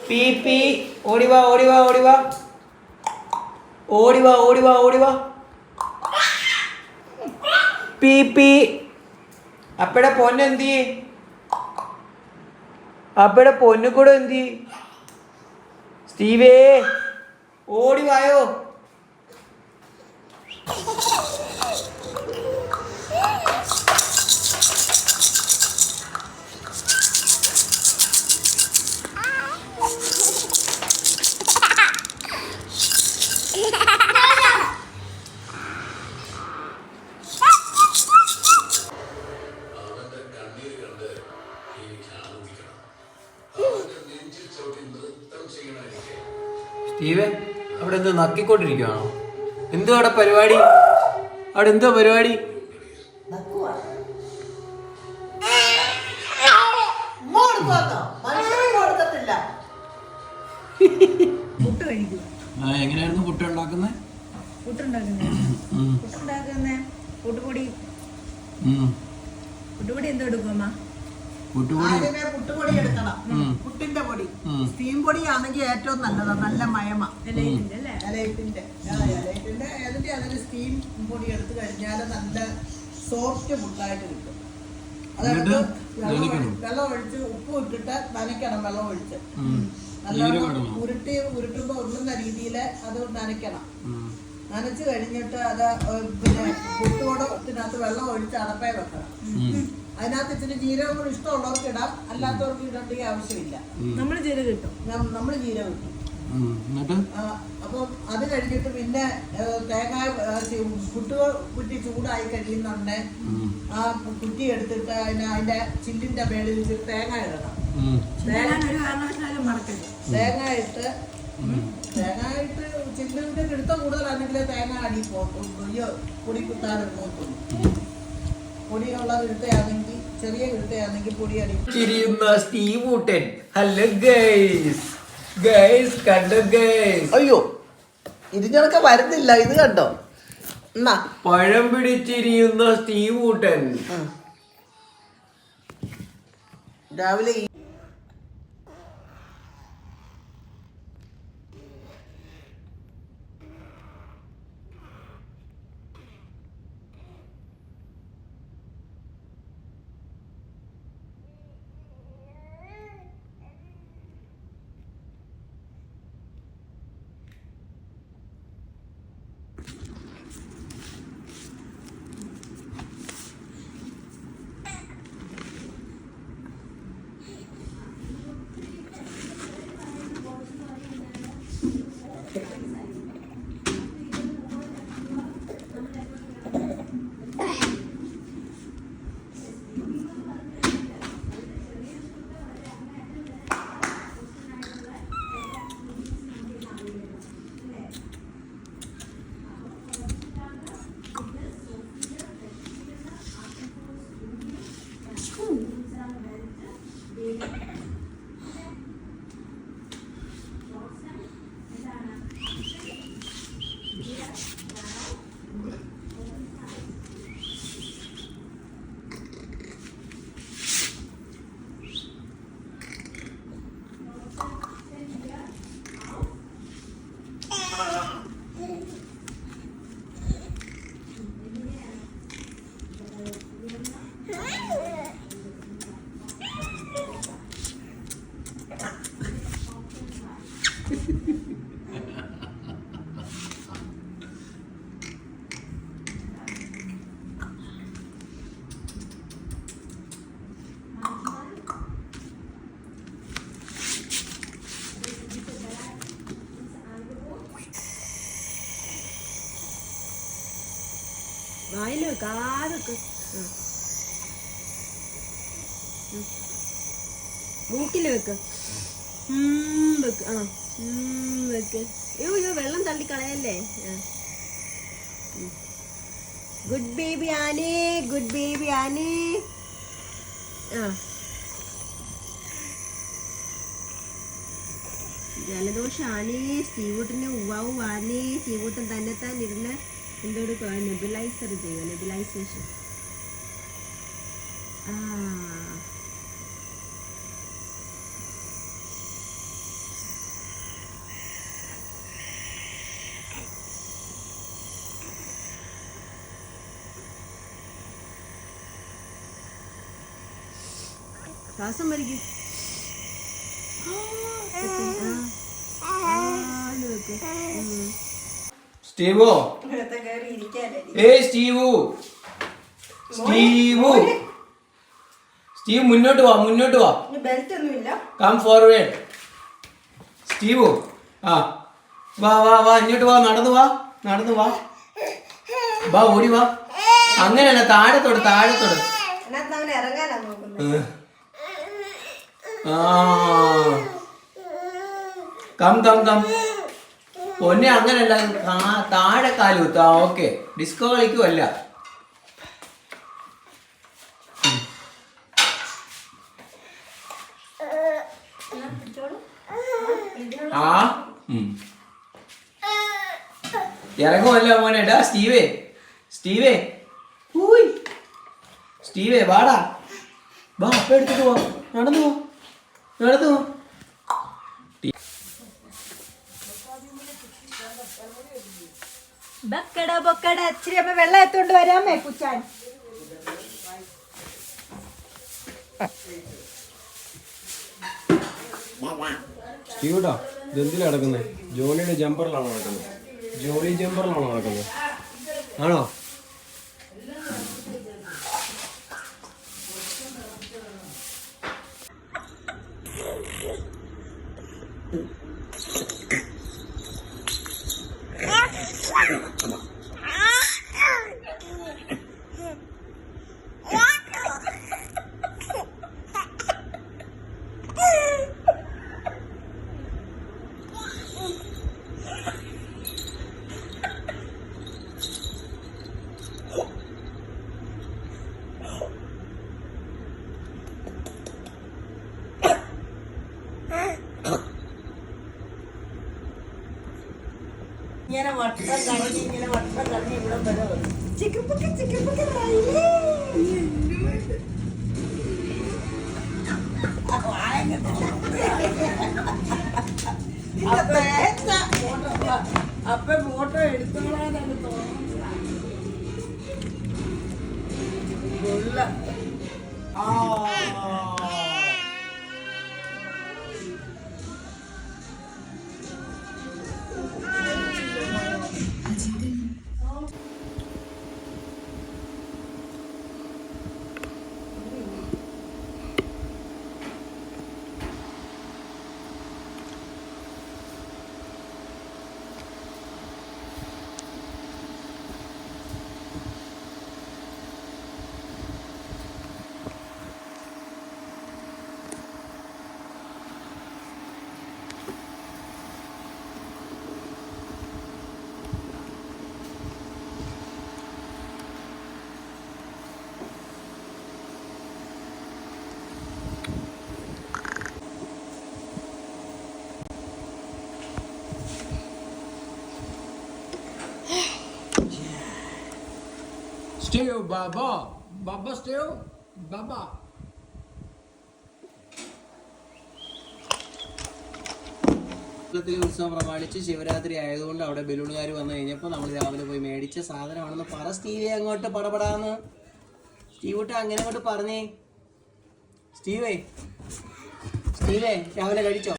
P P ഓടിവാ ഓടിവാ ഓടിവാ ഓടിവാ ഓടിവാ ഓടിവാ P P അപ്പടെ പൊന്നെന്തി അപ്പടെ പൊന്നു കൂടെ എന്തി സ്റ്റീവേ ഓടിവായോ സ്റ്റീവേ അവിടെ എന്തോ നക്കിക്കൊണ്ടിരിക്കുകയാണോ? എന്തോ അവിടെ പരിപാടി? അവിടെ എന്തോ പരിപാടി? എങ്ങനെയായിരുന്നു പുട്ട് ഉണ്ടാക്കുന്നത്? പുട്ടുപൊടി എന്തോ എടുക്കും അമ്മ? പുട്ടുപൊടി എടുക്കണം. പുട്ടിന്റെ പൊടി സ്റ്റീം പൊടി ആണെങ്കിൽ ഏറ്റവും നല്ലതാ. നല്ല മയമ ഇലയിട്ടിന്റെ അതിന് സ്റ്റീം പൊടി എടുത്തു കഴിഞ്ഞാൽ നല്ല സോഫ്റ്റ് പുട്ടായിട്ട് കിട്ടും. അതായത് വെള്ളം ഒഴിച്ച് ഉപ്പ് ഇട്ടിട്ട് നനയ്ക്കണം. വെള്ളം ഒഴിച്ച് നല്ലോണം ഉരുട്ടുമ്പോ ഉരുളുന്ന രീതിയിൽ അത് നനയ്ക്കണം. നനച്ച് കഴിഞ്ഞിട്ട് അത് പിന്നെ പുട്ടുകൂടത്തിനകത്ത് വെള്ളം ഒഴിച്ച് അടപ്പേ വെക്കണം. അതിനകത്ത് ഇച്ചിരി ജീരകം കൂടി ഇഷ്ടമുള്ളവർക്ക് ഇടാം, അല്ലാത്തവർക്ക് ഇടേണ്ട ആവശ്യമില്ല. നമ്മള് ജീരകം ഇട്ടു. അപ്പം അത് കഴിഞ്ഞിട്ട് പിന്നെ തേങ്ങ കുറ്റി ചൂടായി കഴിയുന്നുണ്ടെ ആ കുറ്റി എടുത്തിട്ട് അതിന്റെ ചില്ലിന്റെ മേളിൽ തേങ്ങ ഇടണം. തേങ്ങ ഇട്ട് ചില്ലിന്റെ കിടുത്ത കൂടുതലാണെങ്കിൽ തേങ്ങ അടി പൊടി കുത്താനും നോക്കും. പൊടിയുള്ള കിടുത്തയാണെങ്കിൽ ചെറിയ കിടുത്തയാണെങ്കിൽ പൊടി അടി. അയ്യോ ഇതിനൊക്കെ വരുന്നില്ല. ഇത് കണ്ടോ പഴം പിടിച്ചിരിയുന്ന സ്റ്റീവ് ഊട്ടൻ രാവിലെ വായിൽ വെക്കാതൊക്കെ മൂക്കില് വെക്ക് വെക്ക് വെക്ക്. അയ്യോ വെള്ളം തള്ളിക്കളയല്ലേ. ഗുഡ് ബേബി ആനി, ഗുഡ് ബേബി ആനി. ജലദോഷാണി. സ്റ്റീവൂട്ടിന് ഉവാവ് വാണി. സ്റ്റീവൂട്ടൻ തന്നെത്താൻ ഇരുന്ന് എന്തോട് നെബുലൈസർ ചെയ്യുക. നെബുലൈസേഷൻ. ശ്വാസം വലിക്കും. സ്റ്റീവോ, കയറി ഇരിക്കാനേ. ഏയ് സ്റ്റീവു, സ്റ്റീവു, സ്റ്റീവ് മുന്നോട്ട് വാ, മുന്നോട്ട് വാ. ബെൽറ്റ് ഒന്നുമില്ല. Come forward. സ്റ്റീവു, ആ വാ വാ വാ, ഇങ്ങോട്ട് വാ, നടന്നു വാ, നടന്നു വാ, വാ, ഓടി വാ. അങ്ങനെയല്ല, താഴത്തോട്, താഴത്തോട്. അതിനകത്ത് അവൻ ഇറങ്ങാനാ നോക്കുന്നത്. Come come come. പൊന്നെ അങ്ങനല്ല, താഴെ കാലുത്താ. Okay, disco കളിക്കുമല്ല. ആ ഇറങ്ങുമല്ല മോനെ. ഡാ സ്റ്റീവേ, സ്റ്റീവേ, ഊയ്, സ്റ്റീവേ വാടാ, വാ, അപ്പ എടുത്തിട്ട് പോ, നടന്നു പോ, നടന്നു പോ. ബക്കട ബൊക്കട, ഇച്ചിരി അപ്പൊ വെള്ളം എത്തോണ്ട് വരാമേ കുച്ചാൻ. സ്റ്റീവ്ട്ടാ, ഇതെന്തിനാ നടക്കുന്നത്? ജോലിയുടെ ജമ്പറിലാണോ നടക്കുന്നത്? ജോലി ജമ്പറിലാണോ നടക്കുന്നത്? ആണോ? ഇങ്ങനെ വട്ടം കറങ്ങി, ഇങ്ങനെ വട്ടം കറങ്ങി ഇവിടെ വരെ വന്നു. ചിക്കപ്പൊക്കെ അപ്പൊ ഫോട്ടോ എടുത്തോളാനാണ് തോന്നുന്നത്. Steve, Baba, Baba, Steve, Baba. ഉത്സവം പ്രമാണിച്ച് ശിവരാത്രി ആയതുകൊണ്ട് അവിടെ ബലൂണുകാർ വന്നു കഴിഞ്ഞപ്പോൾ നമ്മൾ രാവിലെ പോയി മേടിച്ച സാധനമാണെന്ന് പറ സ്റ്റീവേ, അങ്ങോട്ട് പടപടാന്ന്. സ്റ്റീവൂട്ട അങ്ങനെ അങ്ങോട്ട് പറഞ്ഞേ. സ്റ്റീവേ, സ്റ്റീവേ രാവിലെ കഴിച്ചോ?